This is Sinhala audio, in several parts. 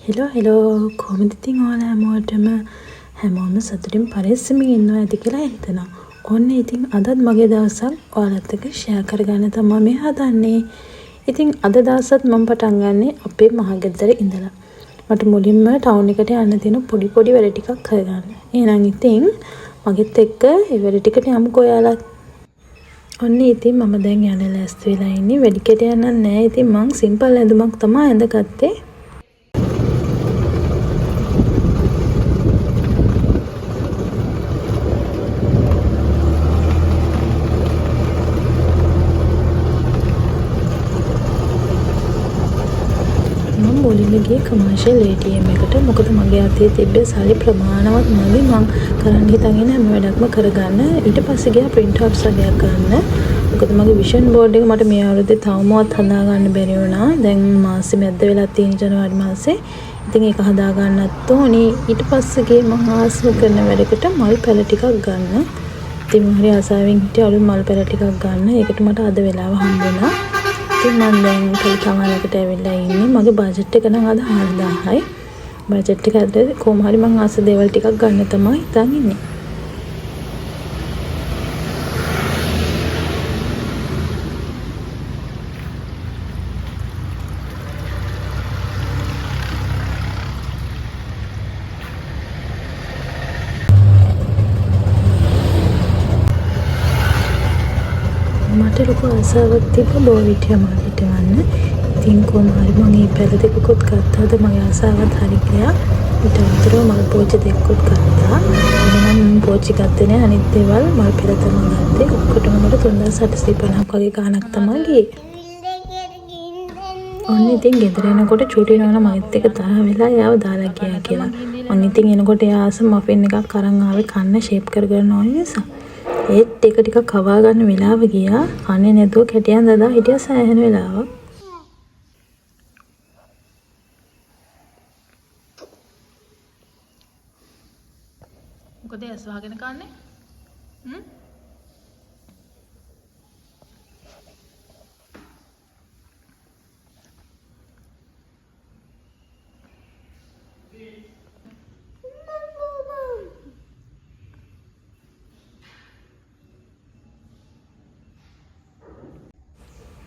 හෙලෝ කොහොමද ඉතින් ඔයාලා හැමෝම සතුටින් පරිස්සමින් ඉන්නවා ඇති කියලා හිතනවා. ඔන්න ඉතින් අදත් මගේ දවසක් ඔයාලත් එක්ක ෂෙයා කරගන්න තමයි මේ හදන්නේ. ඉතින් අද දවසත් මම පටන් ගන්නෙ අපේ මහගෙදර ඉඳලා. මට මුලින්ම ටවුන් එකට යන්න තියෙන පොඩි වැඩ ටිකක් කරගන්න. එහෙනම් ඉතින් මගෙත් එක්ක ඒ වැඩ ටිකට යමුකෝ ඔයාලත්. ඔන්න ඉතින් මම දැන් යන්න ලෑස්ති වෙලා ඉන්නේ. වැඩිකට යන්න නැහැ. ඉතින් මං සිම්පල් ඇඳුමක් තමයි ඇඳගත්තේ. මුලින්ම ගියේ කමර්ෂල් ATM එකට. මොකද මගේ අතේ තිබ්බ සල්ලි ප්‍රමාණවත් නැති මං කරන්න හිතගෙන හැම වැඩක්ම කරගන්න. ඊට පස්සේ ගියා print out සැදයක් ගන්න. මොකද මගේ විෂන් බෝඩ් එක මට මේ අවුරුද්දේ තවමවත් හදා ගන්න බැරි වුණා. දැන් මාසෙ මැද්ද වෙලා තියෙන ජනවාරි මාසේ. ඉතින් ඒක හදා ගන්නත් ඕනේ. ඊට පස්සේ ගියේ මං ආසම කරන වැඩකට මල් පැල ටිකක් ගන්න. ඉතින් මම හරි ආසාවෙන් හිටිය අලුත් මල් පැල ටිකක් ගන්න. ඒකට මට අද වෙලාව හම්බුණා. ඉතින් මම දැන් කල්කමාලකට ඇවිල්ලා ඉන්නේ. මගේ බජට් එක නම් අද 4000යි. බජට් එක ඇතුලේ කොහොම හරි මං ආස දේවල් ටිකක් ගන්න තමයි හිතන් ඉන්නේ. මට ලොකු ආසාවක් තිබ්බ බෝවිටියා මාර්කට් යන්න. ඉතින් කොහොම හරි මම මේ පැල දෙකකුත් ගත්තාද මගේ ආසාවත් හරි ගියා. ඊට අමතරව මල් පෝච්චි දෙකකුත් ගත්තා. මම පෝච්චි ගත්තේ නෑ අනිත් දේවල් මල් පෙළ තමයි ගත්තේ. ඔක්කොටම මට 3850ක් වගේ ගාණක් තමයි ගියේ. ඔන්න ඉතින් ගෙදර එනකොට චූටි නෝනා මගෙත් එක්ක තරහ වෙලා යාව දාලා ගියා කියලා. මම ඉතින් එනකොට එයා ආස මෆින් එකක් අරන් ආවේ කන්න ෂේප් කරගෙන ඕනේ නිසා. ඒත් ටික ටික කවා ගන්න වෙලාව ගියා. කන්නේ නැතුව කැටියන් දදා හිටිය සෑහෙන වෙලාවක්. මොකද ඇස් වහගෙන කන්නේ?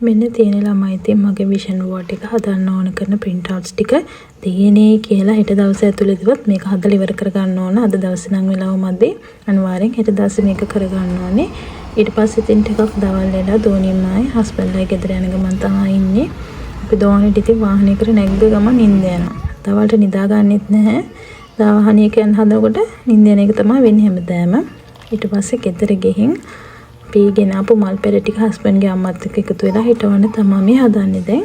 මෙන්න තියෙන ළමයි ඉතින් මගේ විෂන් බෝඩ් එක හදන්න ඕන කරන print outs ටික දෙයනේ කියලා හෙට දවසේ ඇතුළතවත් මේක හදලා ඉවර කරගන්න ඕන. අද දවසේ නම් වෙලාව මැදේ අනිවාර්යෙන් හෙට දවසේ මේක කරගන්න ඕනේ. ඊට පස්සේ ඉතින් ටිකක් දවල් වෙලා දෝනියමයි හස්බන්ඩ්ලයි ගෙදර යන ගමන් තමයි ඉන්නේ. අපි දෝනියට ඉතින් වාහනයකට නැග්ග ගමන් නිින්ද යනවා. දවල්ට නිදා ගන්නෙත් නැහැ. වාහනයක යන හදනකොට නිින්ද යන එක තමයි වෙන්නේ හැමදාම. ඊට පස්සේ ගෙදර ගිහින් පීගෙන ආපු මල් පෙර ටික හස්බන්ඩ්ගේ අම්මත් එක්ක එකතු වෙලා හිටවන්න තමයි මේ හදන්නේ දැන්.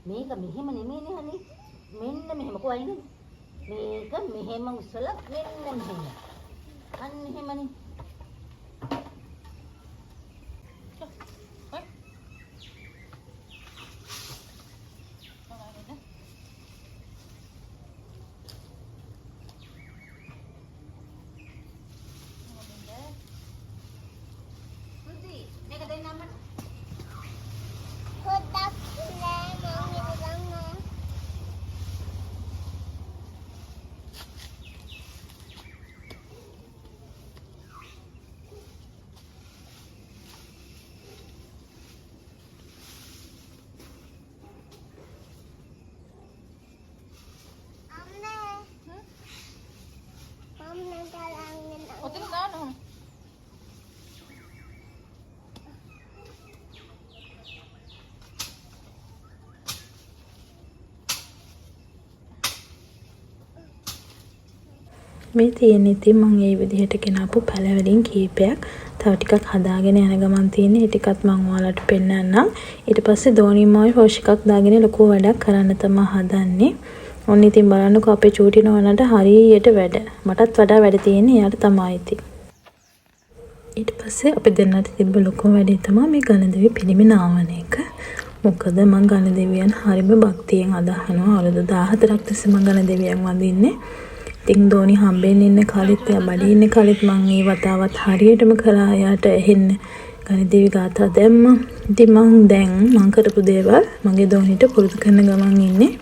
මේක මෙහෙම නෙමෙයිනේ හනේ. මෙන්න මෙහෙම කොයිද? මේක මෙහෙම උස්සලා මෙන්න මෙහෙම. අන්න එහෙමනේ. මේ තියෙන ඉතින් මම ඒ විදිහට ගෙනාපු පැල වලින් කීපයක් තව ටිකක් හදාගෙන යන ගමන් තියෙන්නේ. ඒ ටිකත් මම ඔයාලට පෙන්නන්නම්. ඊට පස්සේ දෝනිමෝයි රෝෂ් එකක් දාගෙන ලොකු වැඩක් කරන්න තමයි හදන්නේ. ඔන්න ඉතින් බලන්නකෝ අපේ චූටි නෝනාට හරියට වැඩ. මටත් වඩා වැඩ තියෙන්නේ එයාට තමයි ඉතින්. ඊට පස්සේ අපි දෙන්නට තිබ්බ ලොකුම වැඩේ තමයි මේ ගණදෙවි පිළිමි නාවන එක. මොකද මම ගණදෙවියන් හරිම භක්තියෙන් අදහනවා. අවුරුදු 14ක් තිස්සේ මම ගණදෙවියන් වඳින්නේ. ඉතින් දෝනි හම්බෙන්න ඉන්න කාලෙත් එයා බඩේ ඉන්න කාලෙත් මම මේ වතාවත් හරියටම කරා එයාට ඇහෙන්න ගණිතේවි ගාථා දැම්මා. ඉතින් මං කරපු දේවල් මගේ දෝනිට පුරුදු කරන ගමන් ඉන්නේ.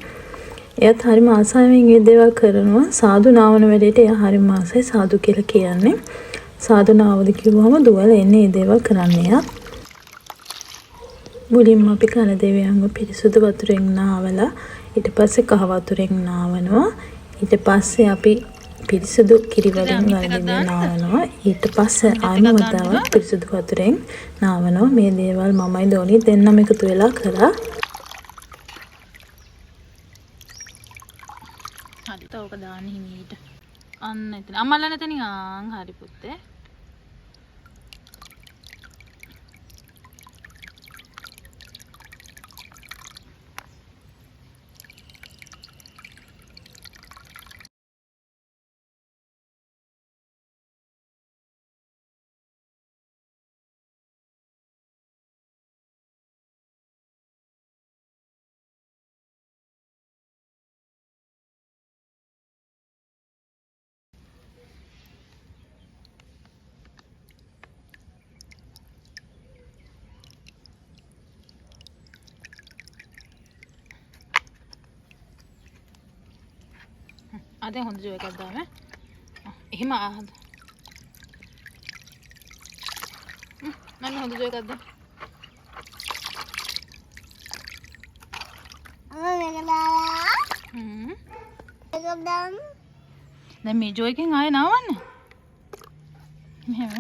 එයාත් හරිම ආසාවෙන් මේ දේවල් කරනවා. සාදු නාවන වැඩේට එයා හරිම ආසයි සාදු කියලා කියන්නේ. සාදු නාවද කිව්වම දුවල එන්නේ මේ දේවල් කරන්න එයා. මුලින්ම අපි කනදේවියන්ව පිරිසුදු වතුරෙන් නාවලා ඊට පස්සේ කහ වතුරෙන් නාවනවා. ඊට පස්සේ අපි පිරිසුදු කිරි වලින් ගණිතේ නාවනවා. ඊට පස්සේ ආයෙම වතාවක් පිරිසුදු වතුරෙන් නාවනවා. මේ දේවල් මමයි දෝනි දෙන්නම එකතු වෙලා කරා. හරි තෝක දාන්න හිමීට. අන්න එතන. අම්මලා නැතනින් හරි පුත්තේ. අද හොඳ ජෝ එකක් දාම. එහෙම ආහද. මම හොඳ ජෝ එකක් දාම. මේක දාලා. ඒක දාන්න. දැන් මේ ජෝ එකෙන් ආයෙ නාවන්න. මෙහෙම.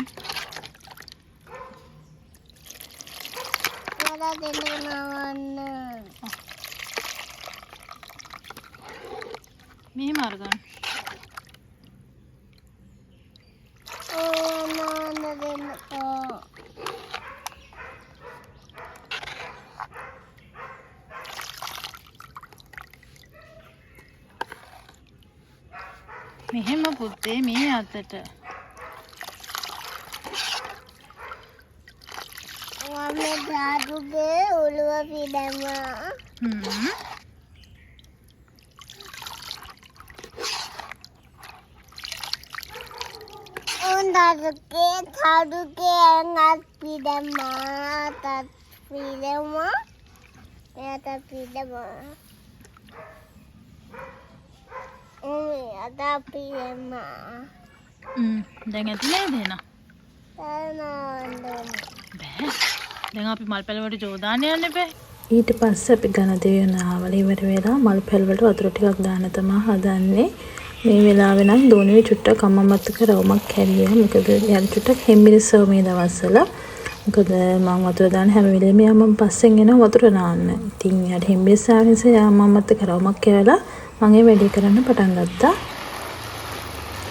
වඩා දෙන්න නාවන්න. මෙහෙම අරගන්න. නාන්න දෙන්නකෝ. මෙහෙම පුත්තේ මේ අතට. මම දාදුගේ ඔළුව පිටමා. Taduke angat pidama tat pidama ada pidama ada pidama දැන් ඇති නේද එන? තනන්න බෑ. දැන් අපි මල් පැල වලට ජෝදාන්න යන්න බෑ. ඊට පස්සේ අපි ගණදේවිය නාවල ඉවර වෙලා මල් පැල වලට වතුර ටිකක් දාන්න තමයි හදන්නේ. මේ වෙලාවේ නම් දෝනිවේ චුට්ටක් අම්මමත්තක රවුමක් හැරියා. මොකද යාළුවා චුට්ටක් හෙම්බිරිස්සව මේ දවස්වල. මොකද මම වතුර දාන හැම වෙලේම මම පස්සෙන් එනවා වතුර නාන්න. ඉතින් යාට හෙම්බිරිස්සව නිසා අම්මමත්තක රවුමක් කෑවලා මම ඒ වැඩේ කරන්න පටන් ගත්තා.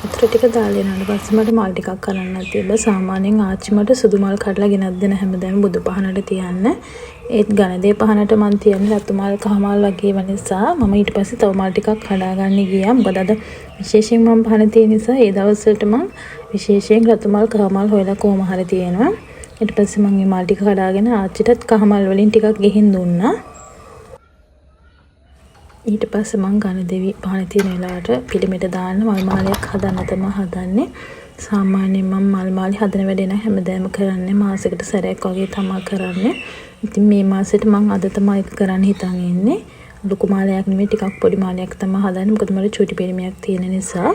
වතුර ටික දාලා යනවාට පස්සේ මට මල් ටිකක් කරන්න තිබ්බා. සාමාන්‍යයෙන් ආච්චි මට සුදු මල් කඩලා ගෙනත් දෙන හැමදාම බුදු පහනට තියන්න. ඒත් ගණදේ පහනට මන් තියන්නේ රතු මල් කහ මල් වගේ වෙන නිසා මම ඊට පස්සේ තව මල් ටිකක් හදාගන්න ගියා. මොකද අද විශේෂයෙන් මම පහන තියෙන නිසා ඒ දවස්වලට මම විශේෂයෙන් රතු මල් කහ මල් හොයලා කොහොම හරි තියෙනවා. ඊට පස්සේ මම මේ මල් ටික හදාගෙන ආච්චිටත් කහ මල් වලින් ටිකක් ගෙහින් දුන්නා. ඊට පස්සේ මම ගණදේවි පහන තියෙන වෙලාවට පිළිමෙට දාන්න මල් මාලයක් හදන්න තමයි හදන්නේ. සාමාන්‍යයෙන් මම මල් මාලි හදන වැඩේ නම් හැමදාම කරන්නේ මාසෙකට සැරයක් වගේ තමයි කරන්නේ. ඉතින් මේ මාසෙට මම අද තමයි ඒක කරන්න හිතන් ඉන්නේ. ලොකු මාලයක් නෙමෙයි ටිකක් පොඩි මාලයක් තමයි හදන්නේ. මොකද මට චූටි පිළිමයක් තියෙන නිසා.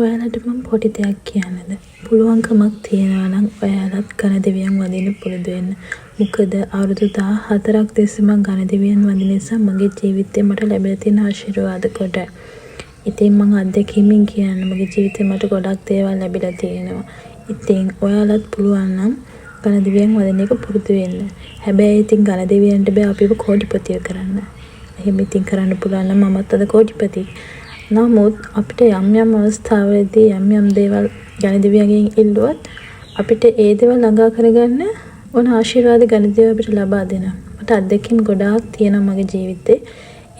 ඔයාලට මම පොඩි දෙයක් කියන්නද? පුළුවන්කමක් තියනවා නම් ඔයාලත් ගණදෙවියන් වදින්න පුරුදු වෙන්න. මොකද අවුරුදු 14ක් තිස්සේ මම ගණදෙවියන් වදින නිසා මගේ ජීවිතේ මට ලැබිලා තියෙන ආශිර්වාද කොට. ඉතින් මම අත්දැකීමෙන් කියන්නේ මගේ ජීවිතේ මට ගොඩක් දේවල් ලැබිලා තියෙනවා. ඉතින් ඔයාලත් පුළුවන් නම් ගණදෙවියන් වදින එක පුරුදු වෙන්න. හැබැයි ඉතින් ගණදෙවියන්ට බෑ අපිව කෝටිපතිය කරන්න. එහෙම ඉතින් කරන්න පුළුවන් නම් මමත් අද කෝටිපතියෙක්. නමුත් අපිට යම් යම් අවස්ථාවලදී යම් දේවල් ගණදෙවියන්ගෙන් ඉල්ලුවොත් අපිට ඒ දේවල් ළඟා කරගන්න ඕන ආශිර්වාද ගණදෙවිය අපිට ලබා දෙනවා. මට අත්දැකීම් ගොඩාක් තියෙනවා මගේ ජීවිතේ.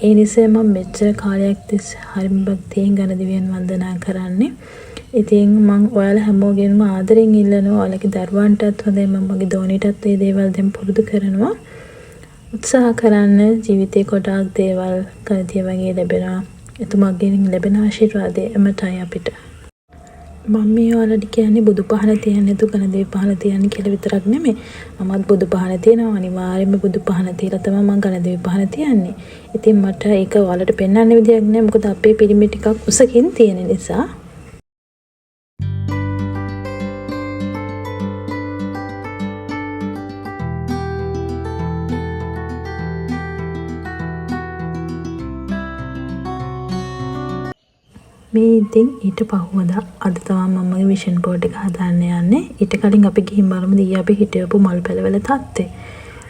ඒ නිසා මම මෙච්චර කාලයක් තිස්සේ හරිම භක්තියෙන් ගණදෙවියන් වන්දනා කරන්නේ. ඉතින් මම ඔයාලා හැමෝගෙන්ම ආදරෙන් ඉල්ලනවා ඔයාලගේ දරුවන්ටත් හොඳයි මම මගේ දෝනිටත් මේ දේවල් දැන් පුරුදු කරනවා. උත්සාහ කරන්න ජීවිතේ ගොඩාක් දේවල් කල්තිය වගේ ලැබෙනවා. එතුමගෙන් ලැබෙන ආශිර්වාදය එමටයි අපිට. මම මේ ඔයාලට කියන්නේ බුදු පහන තියන්නේ නැතු ගණදේවි පහන තියන්නේ කියලා විතරක් නෙමෙයි. මමත් බුදු පහන තියනවා අනිවාර්යයෙන්ම බුදු පහන තියලා තමයි මම ගණදේවි පහන තියන්නේ. ඉතින් මට ඒක ඔයාලට පෙන්වන්න විදියක් නෑ මොකද අපේ පිරිමි ටිකක් උසකින් තියෙන නිසා. මේ ඉතින් ඊට පහුවදා අද තමයි මමගේ විෂන් බෝඩ් එක හදාන්න යන්නේ. ඊට කලින් අපි ගිහින් බලමු දී අපි හිටවපු මල් පැලවල තත්ත්වය.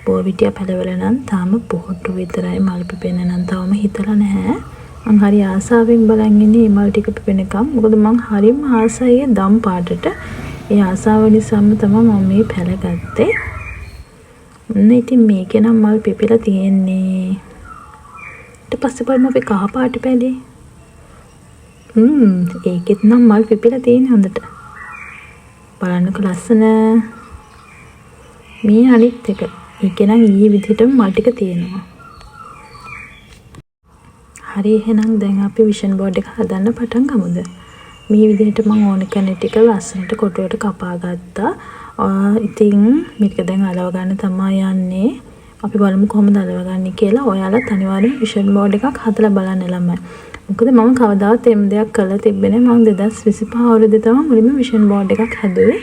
බෝවිටිය පැලවල නම් තාම පොහොට්ටු විතරයි මල් පිපෙන්න නම් තවම හිතලා නැහැ. මං හරි ආසාවෙන් බලන් ඉන්නේ මේ මල් ටික පිපෙනකම්. මොකද මං හරිම ආසයි දම් පාටට. ඒ ආසාව නිසාම තමයි මම මේ පැල ගත්තේ. ඉතින් මේකේ නම් මල් පිපිලා තියෙන්නේ. ඊට පස්සේ බලමු අපි කහ පාට පැලේ. ඒකෙත් නම් මල් පිපිලා තියෙන හොඳට. බලන්නකො ලස්සන. මේ අනිත් එක. ඒකේ නම් ඊයේ විදිහටම මල් ටික තියෙනවා. හරි එහෙනම් දැන් අපි විෂන් බෝඩ් එක හදන්න පටන් ගමුද? මේ විදිහට මම ඕන කෙන ටික ලස්සනට කොටුවට කපා ගත්තා. ඉතින් මේක දැන් අලව ගන්න තමයි යන්නේ. අපි බලමු කොහොමද අලවගන්නේ කියලා. ඔයාලත් අනිවාර්යෙන් විෂන් බෝඩ් එකක් හදලා බලන්න ළමයි. මොකද මම කවදාවත් එම් දෙයක් කරලා තිබ්බේ නැහැ. මම 2025 අවුරුද්දේ තමයි මුලින්ම විෂන් බෝඩ් එකක් හැදුවේ.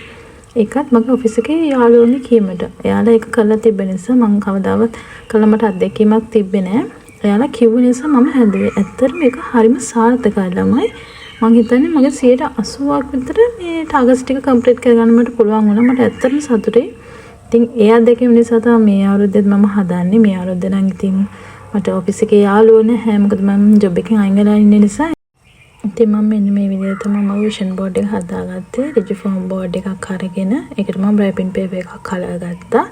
ඒකත් මගේ ඔෆිස් එකේ යාළුවෝගේ කීමට. එයාලා ඒක කරලා තිබ්බ නිසා මම කවදාවත් කළා මට අත්දැකීමක් තිබ්බේ නැහැ. එයාලා කිව්ව නිසා මම හැදුවේ. ඇත්තටම මේක හරිම සාර්ථකයි ළමයි. මම හිතන්නේ මගේ 80%ක් විතර මේ ටාගට්ස් ටික කම්ප්ලීට් කරගන්න මට පුළුවන් වුණා. මට ඇත්තටම සතුටුයි. ඉතින් ඒ අත්දැකීම නිසා තමයි මේ අවුරුද්දේත් මම හදන්නේ. මේ අවුරුද්දේ නම් ඉතින් මට ඔෆිස් එකේ යාළුවෝ නැහැ. මොකද මම ජොබ් එකෙන් අයින් වෙලා ඉන්න නිසා. ඉතින් මම මෙන්න මේ විදිහට තමයි මම විෂන් බෝඩ් එක හදාගත්තේ. රිජි ෆෝම් බෝඩ් එකක් අරගෙන ඒකට මම රැපින් පේපර් එකක් හදාගත්තා.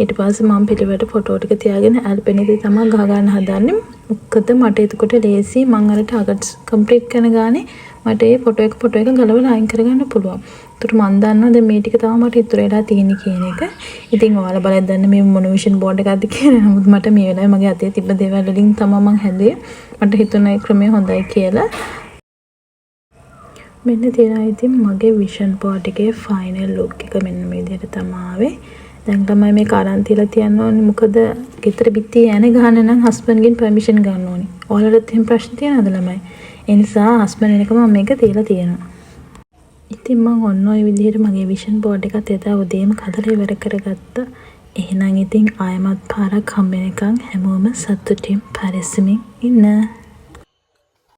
ඊට පස්සේ මම පිළිවෙලට ෆොටෝ ටික තියාගෙන ඇල්පෙනිදී තමයි ගහ ගන්න හදන්නේ. මොකද මට එතකොට ලේසි මම අර ටාගට්ස් කම්ප්ලීට් කරන ගානේ මට ඒ ෆොටෝ එක ගලවලා අයින් කරගන්න පුළුවන්. ඒකට මම දන්නවා දැන් මේ ටික තමයි මට ඉතුරු වෙලා තියෙන්නේ කියන එක. ඉතින් ඔයාලා බලලා දන්න මේ මොන විෂන් බෝඩ් එකක්ද කියලා. නමුත් මට මේ වෙලාවේ මගේ අතේ තිබ්බ දේවල් වලින් තමයි මම හැදුවේ. මට හිතුණා ඒ ක්‍රමය හොඳයි කියලා. මෙන්න තියෙනවා ඉතින් මගේ විෂන් බෝඩ් එකේ ෆයිනල් ලුක් එක මෙන්න මේ විදිහට තමයි ආවේ. දැන් තමයි මේක අරන් තියලා තියන්න ඕනේ. මොකද ගෙදර බිත්තිය යන්නේ ගහන්න නම් හස්බන්ඩ්ගෙන් පර්මිෂන් ගන්න ඕනේ. ඔයාලට එහෙම ප්‍රශ්න තියෙනවද ළමයි? ඒ නිසා හස්බන්ඩ් එනකම මම මේක තියලා තියෙනවා. ඉතින් මම ඔන්න ඔය විදිහට මගේ විෂන් බෝඩ් එකත් එදා උදේම කඩලා ඉවර කරගත්තා. එහෙනම් ඉතින් ආයමත් පාරක් හම්බ වෙනකන් හැමෝම සතුටින් පරිස්සමින් ඉන්න.